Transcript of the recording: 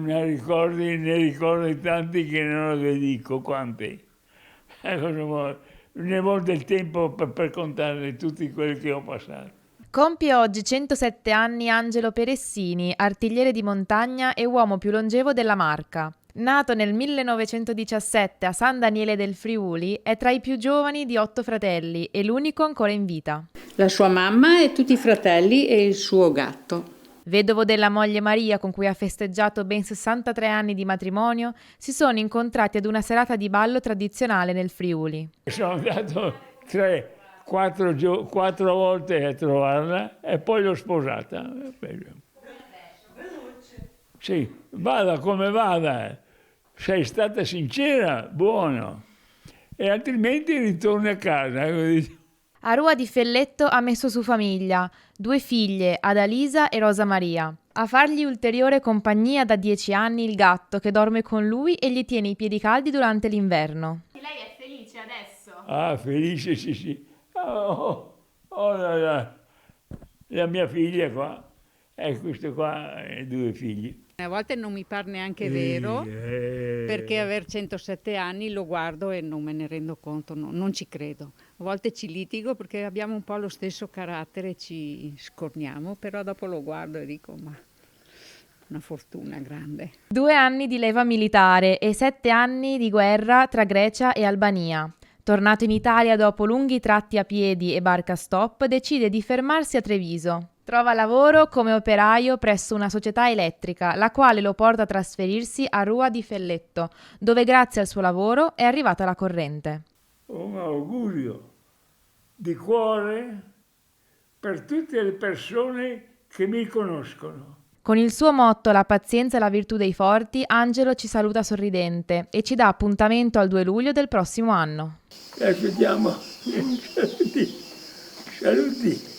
Ne ricordi tanti che non lo dico quanti. Ecco, ne vuole del tempo per contarne tutti quelli che ho passato. Compie oggi 107 anni Angelo Peressini, artigliere di montagna e uomo più longevo della Marca. Nato nel 1917 a San Daniele del Friuli, è tra i più giovani di 8 fratelli e l'unico ancora in vita. La sua mamma e tutti i fratelli e il suo gatto. Vedovo della moglie Maria, con cui ha festeggiato ben 63 anni di matrimonio, si sono incontrati ad una serata di ballo tradizionale nel Friuli. Sono andato 4 volte a trovarla e poi l'ho sposata. Sì, vada come vada, sei stata sincera, buono, e altrimenti ritorni a casa. A Rua di Felletto ha messo su famiglia, 2 figlie, Adalisa e Rosa Maria. A fargli ulteriore compagnia da 10 anni il gatto che dorme con lui e gli tiene i piedi caldi durante l'inverno. Lei è felice adesso? Ah, felice, sì, sì. La mia figlia qua, e questo qua, e 2 figli. A volte non mi pare neanche vero, perché aver 107 anni lo guardo e non me ne rendo conto, non ci credo. A volte ci litigo perché abbiamo un po' lo stesso carattere, ci scorniamo, però dopo lo guardo e dico, ma una fortuna grande. 2 anni di leva militare e 7 anni di guerra tra Grecia e Albania. Tornato in Italia dopo lunghi tratti a piedi e barca stop, decide di fermarsi a Treviso. Trova lavoro come operaio presso una società elettrica, la quale lo porta a trasferirsi a Rua di Felletto, dove grazie al suo lavoro è arrivata la corrente. Un augurio di cuore per tutte le persone che mi conoscono. Con il suo motto "La pazienza è la virtù dei forti", Angelo ci saluta sorridente e ci dà appuntamento al 2 luglio del prossimo anno. Aspettiamo. Saluti. Saluti.